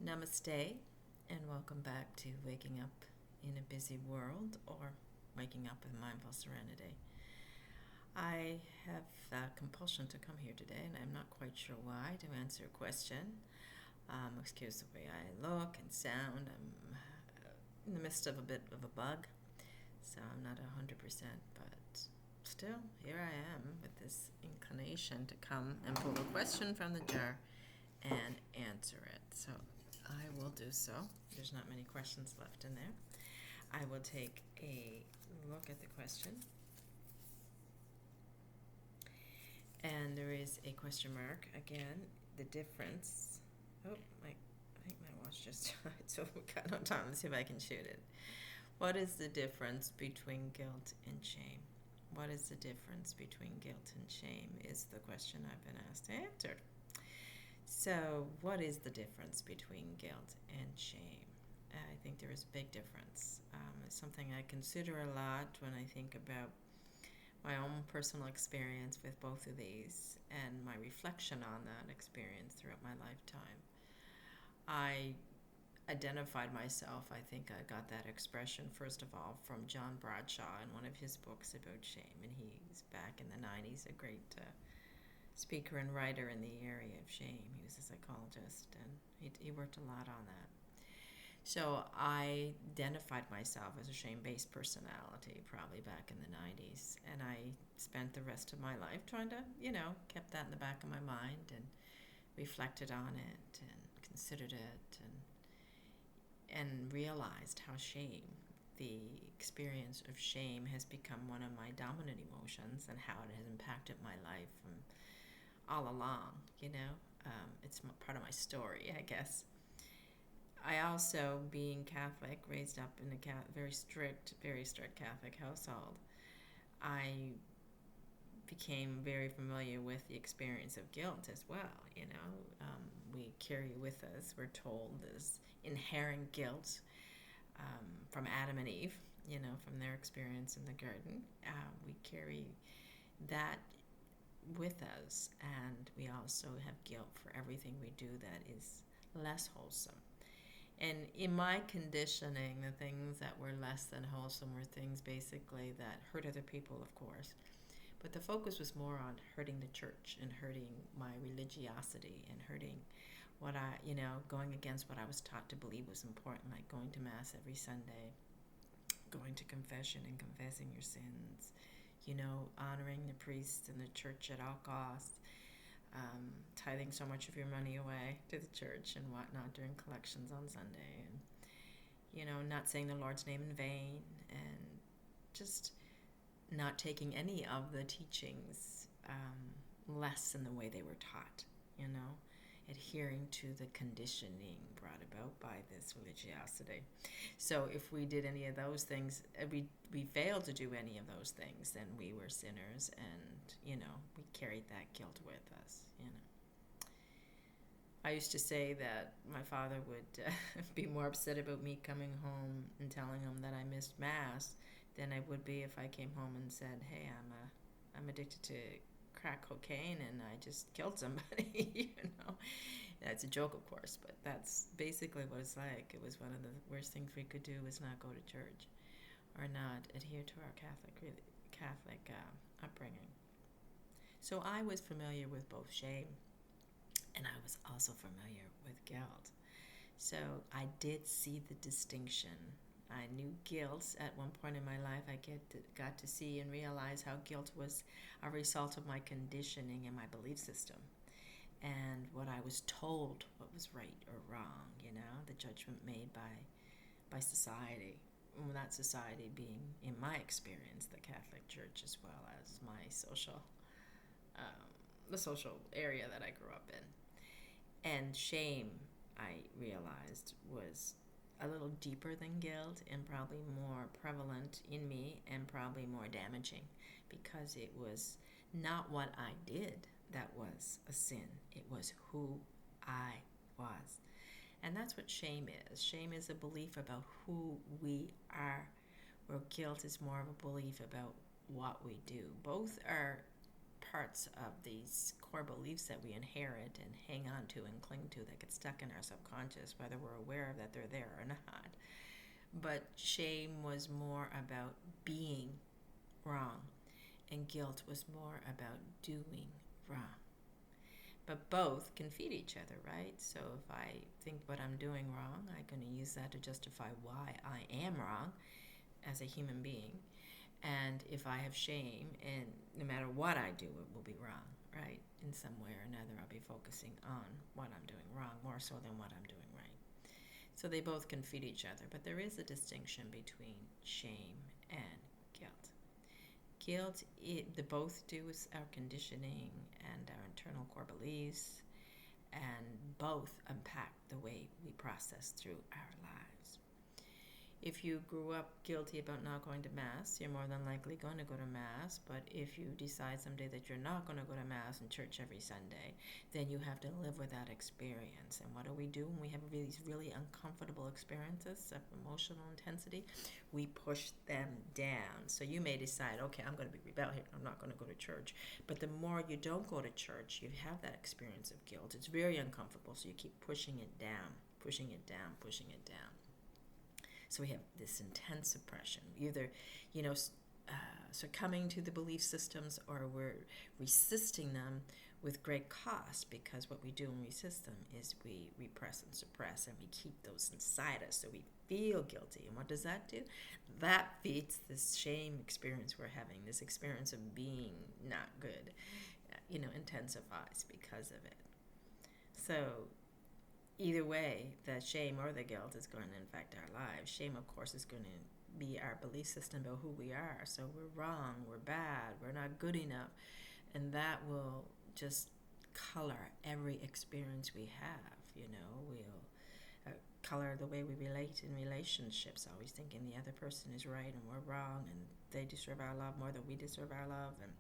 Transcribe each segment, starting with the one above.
Namaste, and welcome back to Waking Up in a Busy World, or Waking Up with Mindful Serenity. I have a compulsion to come here today, and I'm not quite sure why, to answer a question. Excuse the way I look and sound. I'm in the midst of a bit of a bug, so I'm not 100%, but still, here I am with this inclination to come and pull a question from the jar and answer it. So I will do so. There's not many questions left in there. I will take a look at the question. And there is a question mark. Again, the difference. Oh, I think my watch just died, so we got no time. Let's see if I can shoot it. What is the difference between guilt and shame? What is the difference between guilt and shame is the question I've been asked to answer. So, what is the difference between guilt and shame? I think there is a big difference. It's something I consider a lot when I think about my own personal experience with both of these and my reflection on that experience throughout my lifetime. I identified myself, I think I got that expression, first of all, from John Bradshaw in one of his books about shame. And he's back in the 90s, a great speaker and writer in the area of shame. He was a psychologist, and he worked a lot on that. So I identified myself as a shame-based personality probably back in the 90s, and I spent the rest of my life trying to, kept that in the back of my mind and reflected on it and considered it and realized how shame, the experience of shame, has become one of my dominant emotions and how it has impacted my life from all along. It's part of my story, I guess. I also, being Catholic, raised up in a very strict Catholic household, I became very familiar with the experience of guilt as well. We carry with us, we're told, this inherent guilt from Adam and Eve, from their experience in the garden. We carry that with us, and we also have guilt for everything we do that is less wholesome. And in my conditioning, the things that were less than wholesome were things basically that hurt other people, of course. But the focus was more on hurting the church and hurting my religiosity and hurting going against what I was taught to believe was important, like going to Mass every Sunday, going to confession and confessing your sins, honoring the priests and the church at all costs, tithing so much of your money away to the church and whatnot during collections on Sunday, and not saying the Lord's name in vain, and just not taking any of the teachings less in the way they were taught, adhering to the conditioning brought about by this religiosity. So if we did any of those things, we failed to do any of those things, then we were sinners, and we carried that guilt with us. I used to say that my father would be more upset about me coming home and telling him that I missed Mass than I would be if I came home and said, "Hey, I'm addicted to crack cocaine and I just killed somebody." That's a joke, of course, but that's basically what it's like. It was one of the worst things we could do was not go to church or not adhere to our Catholic upbringing. So I was familiar with both shame, and I was also familiar with guilt. So I did see the distinction. I knew guilt at one point in my life. I got to see and realize how guilt was a result of my conditioning and my belief system, and what I was told what was right or wrong. The judgment made by society. Well, that society being, in my experience, the Catholic Church, as well as my the social area that I grew up in. And shame, I realized, was a little deeper than guilt and probably more prevalent in me and probably more damaging, because it was not what I did that was a sin. It was who I was. And that's what shame is. Shame is a belief about who we are, where guilt is more of a belief about what we do. Both are parts of these core beliefs that we inherit and hang on to and cling to that get stuck in our subconscious, whether we're aware that they're there or not. But shame was more about being wrong, and guilt was more about doing wrong. But both can feed each other, right? So if I think what I'm doing wrong, I'm going to use that to justify why I am wrong as a human being. And if I have shame, and no matter what I do, it will be wrong, right? In some way or another, I'll be focusing on what I'm doing wrong more so than what I'm doing right. So they both can feed each other, but there is a distinction between shame and guilt. Guilt, the both do is our conditioning and our internal core beliefs, and both impact the way we process through our lives. If you grew up guilty about not going to Mass, you're more than likely going to go to Mass. But if you decide someday that you're not going to go to Mass and church every Sunday, then you have to live with that experience. And what do we do when we have these really uncomfortable experiences of emotional intensity? We push them down. So you may decide, okay, I'm going to be rebellious. I'm not going to go to church. But the more you don't go to church, you have that experience of guilt. It's very uncomfortable. So you keep pushing it down, pushing it down, pushing it down. So we have this intense suppression, either, succumbing to the belief systems, or we're resisting them with great cost, because what we do when we resist them is we repress and suppress, and we keep those inside us, so we feel guilty. And what does that do? That feeds this shame experience we're having, this experience of being not good, intensifies because of it. So either way, the shame or the guilt is going to affect our lives. Shame, of course, is going to be our belief system about who we are. So we're wrong, we're bad, we're not good enough. And that will just color every experience we have. We'll color the way we relate in relationships, always thinking the other person is right and we're wrong, and they deserve our love more than we deserve our love. And,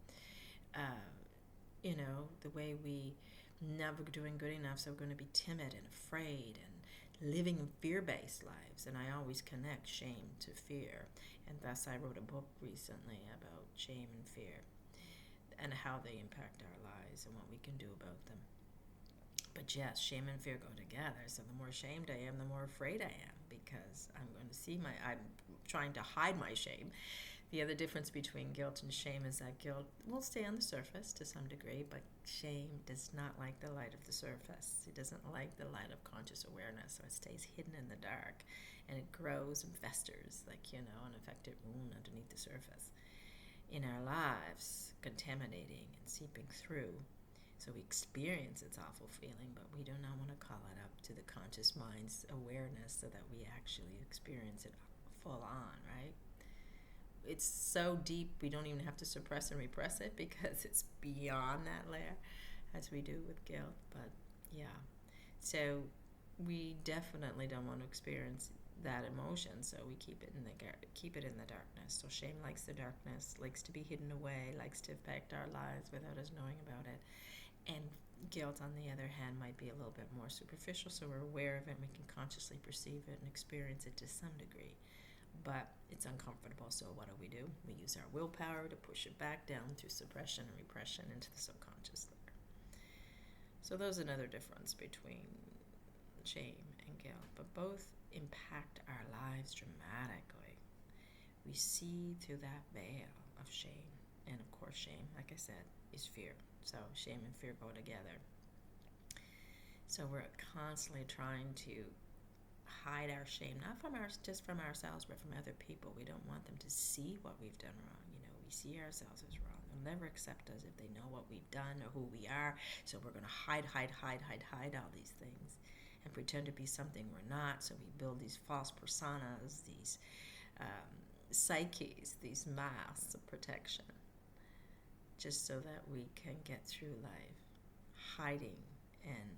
the way we never doing good enough, so we're going to be timid and afraid and living fear-based lives. And I always connect shame to fear, and thus I wrote a book recently about shame and fear and how they impact our lives and what we can do about them. But yes, shame and fear go together. So the more ashamed I am, the more afraid I am, because I'm going to see I'm trying to hide my shame. The other difference between guilt and shame is that guilt will stay on the surface to some degree, but shame does not like the light of the surface. It doesn't like the light of conscious awareness, so it stays hidden in the dark, and it grows and festers like, an infected wound underneath the surface in our lives, contaminating and seeping through. So we experience its awful feeling, but we do not want to call it up to the conscious mind's awareness so that we actually experience it full on, right? It's so deep we don't even have to suppress and repress it, because it's beyond that layer, as we do with guilt. But yeah, so we definitely don't want to experience that emotion, so we keep it in the darkness. So shame likes the darkness, likes to be hidden away, likes to affect our lives without us knowing about it. And guilt, on the other hand, might be a little bit more superficial, so we're aware of it and we can consciously perceive it and experience it to some degree. But it's uncomfortable, so what do? We use our willpower to push it back down through suppression and repression into the subconscious layer. So there's another difference between shame and guilt, but both impact our lives dramatically. We see through that veil of shame, and of course shame, like I said, is fear. So shame and fear go together. So we're constantly trying to hide our shame, not just from ourselves, but from other people. We don't want them to see what we've done wrong. We see ourselves as wrong. They'll never accept us if they know what we've done or who we are. So we're going to hide all these things and pretend to be something we're not. So we build these false personas, these psyches, these masks of protection, just so that we can get through life hiding and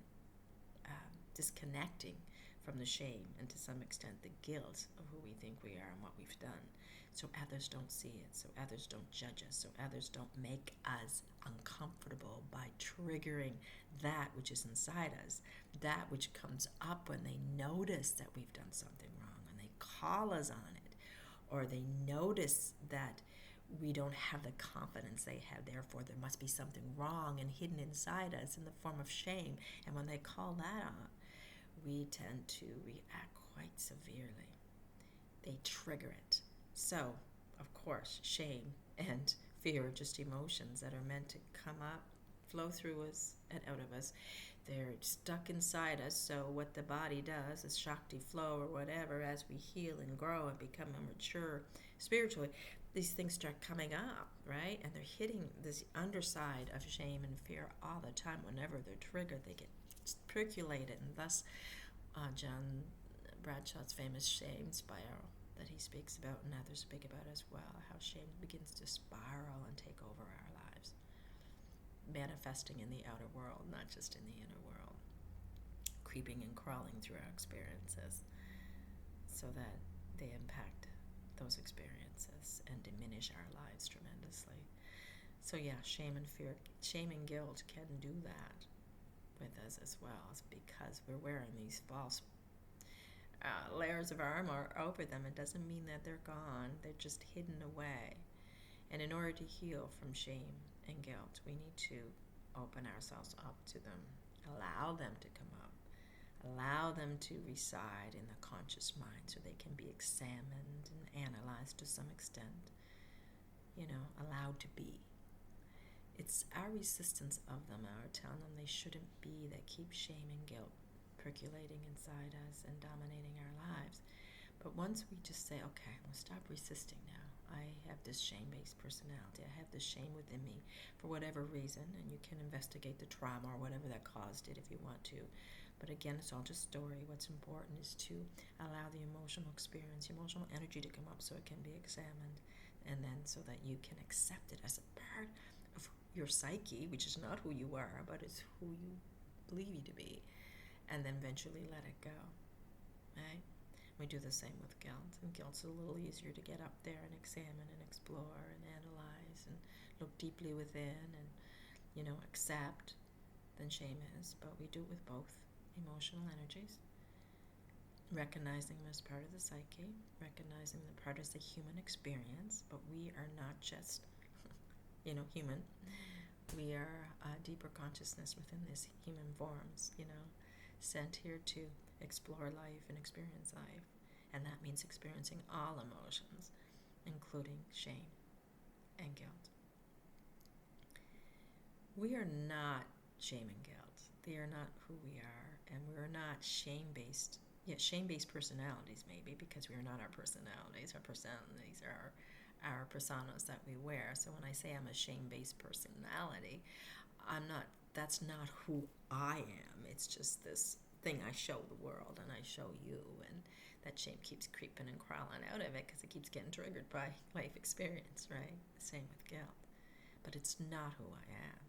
disconnecting from the shame and, to some extent, the guilt of who we think we are and what we've done, so others don't see it, so others don't judge us, so others don't make us uncomfortable by triggering that which is inside us, that which comes up when they notice that we've done something wrong and they call us on it, or they notice that we don't have the confidence they have. Therefore, there must be something wrong and hidden inside us in the form of shame. And when they call that on, we tend to react quite severely. They trigger it. So, of course, shame and fear are just emotions that are meant to come up, flow through us, and out of us. They're stuck inside us, so what the body does is Shakti flow or whatever, as we heal and grow and become mature spiritually, these things start coming up, right? And they're hitting this underside of shame and fear all the time. Whenever they're triggered, they get percolated, and thus John Bradshaw's famous shame spiral that he speaks about and others speak about as well, how shame begins to spiral and take over our lives, manifesting in the outer world, not just in the inner world, creeping and crawling through our experiences so that they impact those experiences and diminish our lives tremendously. So yeah, shame and fear, shame and guilt can do that with us as well, because we're wearing these false layers of armor over them. It doesn't mean that they're gone, they're just hidden away. And in order to heal from shame and guilt, we need to open ourselves up to them, allow them to come up, allow them to reside in the conscious mind so they can be examined and analyzed to some extent, allowed to be. It's our resistance of them, our telling them they shouldn't be, that keeps shame and guilt percolating inside us and dominating our lives. But once we just say, okay, I'm going to stop resisting now. I have this shame-based personality. I have this shame within me for whatever reason, and you can investigate the trauma or whatever that caused it if you want to. But again, it's all just story. What's important is to allow the emotional experience, emotional energy to come up so it can be examined, and then so that you can accept it as a part of your psyche, which is not who you are, but it's who you believe you to be, and then eventually let it go, right? We do the same with guilt, and guilt's a little easier to get up there and examine and explore and analyze and look deeply within and, accept than shame is. But we do it with both emotional energies, recognizing them as part of the psyche, recognizing them part as the human experience, but we are not just, human. We are a deeper consciousness within these human forms, sent here to explore life and experience life. And that means experiencing all emotions, including shame and guilt. We are not shame and guilt. They are not who we are, and we're not shame-based. Yeah, shame-based personalities maybe, because we are not our personalities. Our personalities are our personas that we wear. So when I say I'm a shame-based personality, that's not who I am. It's just this thing I show the world and I show you, and that shame keeps creeping and crawling out of it because it keeps getting triggered by life experience, right? Same with guilt. But it's not who I am.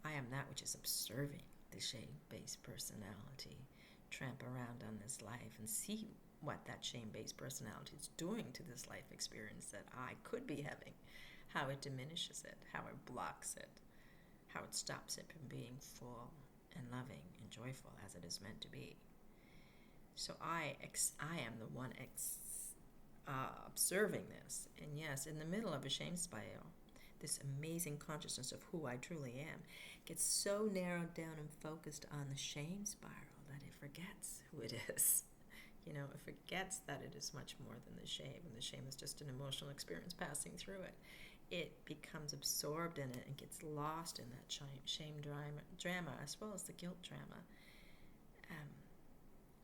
I am that which is observing the shame-based personality tramp around on this life and see what that shame-based personality is doing to this life experience that I could be having, how it diminishes it, how it blocks it, how it stops it from being full and loving and joyful as it is meant to be. So I am the one observing this. And yes, in the middle of a shame spiral, this amazing consciousness of who I truly am gets so narrowed down and focused on the shame spiral that it forgets who it is. It forgets that it is much more than the shame, and the shame is just an emotional experience passing through it. It becomes absorbed in it and gets lost in that shame drama as well as the guilt drama.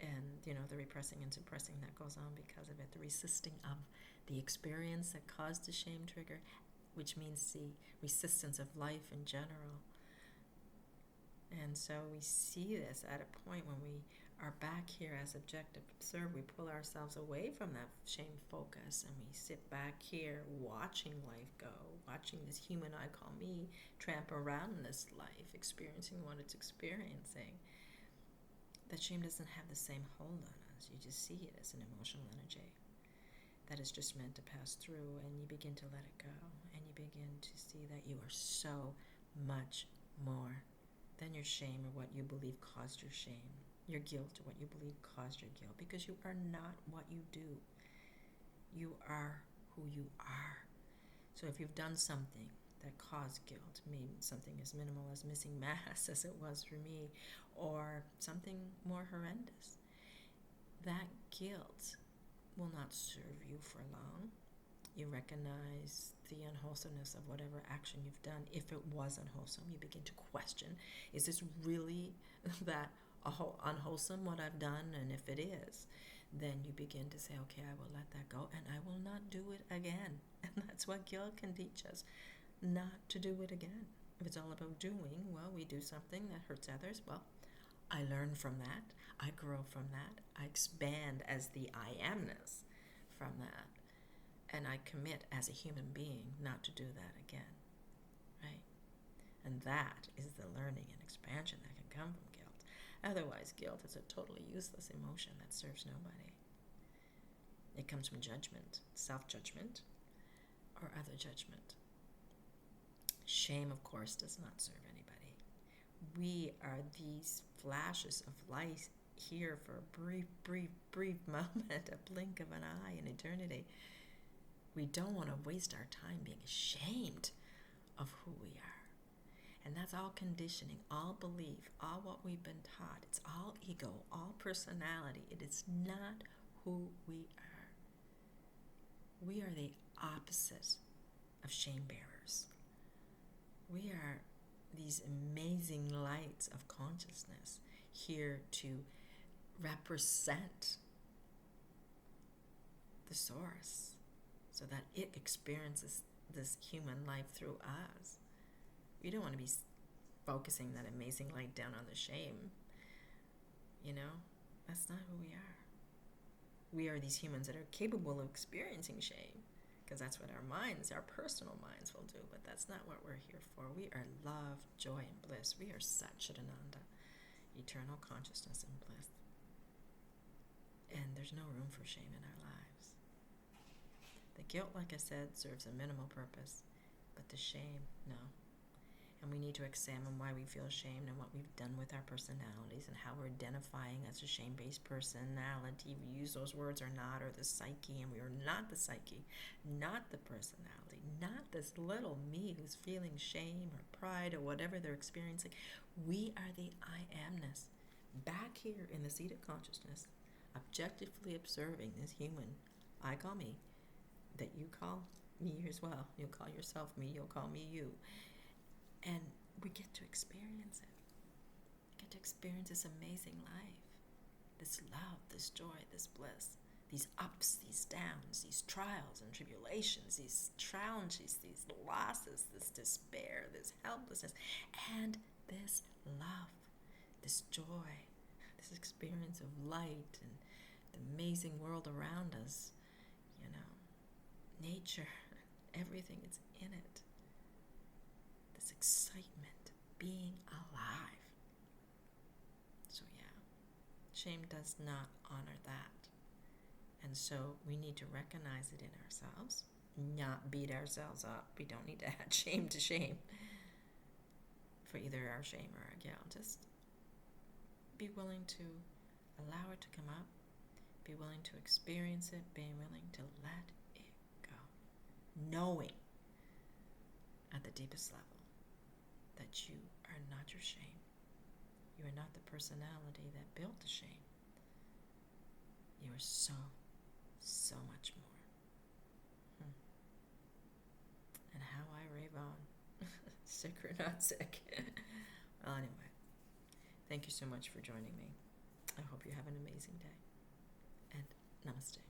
And the repressing and suppressing that goes on because of it, the resisting of the experience that caused the shame trigger, which means the resistance of life in general. And so we see this at a point when we are back here as objective observer. We pull ourselves away from that shame focus and we sit back here watching life go, watching this human I call me tramp around this life, experiencing what it's experiencing. That shame doesn't have the same hold on us. You just see it as an emotional energy that is just meant to pass through, and you begin to let it go, and you begin to see that you are so much more than your shame or what you believe caused your shame, your guilt or what you believe caused your guilt, because you are not what you do. You are who you are. So if you've done something that caused guilt, maybe something as minimal as missing mass as it was for me, or something more horrendous, that guilt will not serve you for long. You recognize the unwholesomeness of whatever action you've done. If it was unwholesome, you begin to question, is this really that unwholesome what I've done? And if it is, then you begin to say, okay, I will let that go and I will not do it again. And that's what guilt can teach us, not to do it again. If it's all about doing, well, we do something that hurts others. Well, I learn from that. I grow from that. I expand as the I amness from that. And I commit as a human being not to do that again. Right? And that is the learning and expansion that can come from guilt. Otherwise, guilt is a totally useless emotion that serves nobody. It comes from judgment, self-judgment, or other judgment. Shame, of course, does not serve anybody. We are these flashes of light here for a brief moment, a blink of an eye in eternity. We don't want to waste our time being ashamed of who we are. And that's all conditioning, all belief, all what we've been taught. It's all ego, all personality. It is not who we are. We are the opposite of shame bearers. We are these amazing lights of consciousness here to represent the source so that it experiences this human life through us. We don't want to be focusing that amazing light down on the shame. You know, that's not who we are. We are these humans that are capable of experiencing shame, because that's what our minds, our personal minds will do, but that's not what we're here for. We are love, joy, and bliss. We are Sat Chidananda, eternal consciousness and bliss. And there's no room for shame in our lives. The guilt, like I said, serves a minimal purpose, but the shame, no. And we need to examine why we feel ashamed and what we've done with our personalities and how we're identifying as a shame-based personality. We use those words or not, or the psyche, and we are not the psyche, not the personality, not this little me who's feeling shame or pride or whatever they're experiencing. We are the I amness, back here in the seat of consciousness, objectively observing this human, I call me, that you call me as well. You'll call yourself me, you'll call me you. And we get to experience it. We get to experience this amazing life, this love, this joy, this bliss, these ups, these downs, these trials and tribulations, these challenges, these losses, this despair, this helplessness, and this love, this joy, this experience of light and the amazing world around us, you know, nature, everything is in it. This excitement, being alive. So yeah, shame does not honor that. And so we need to recognize it in ourselves, not beat ourselves up. We don't need to add shame to shame for either our shame or our guilt. Just be willing to allow it to come up, be willing to experience it, be willing to let it go, knowing at the deepest level that you are not your shame. You are not the personality that built the shame. You are so much more. And how I rave on, sick or not sick. Well, anyway, thank you so much for joining me. I hope you have an amazing day. And namaste.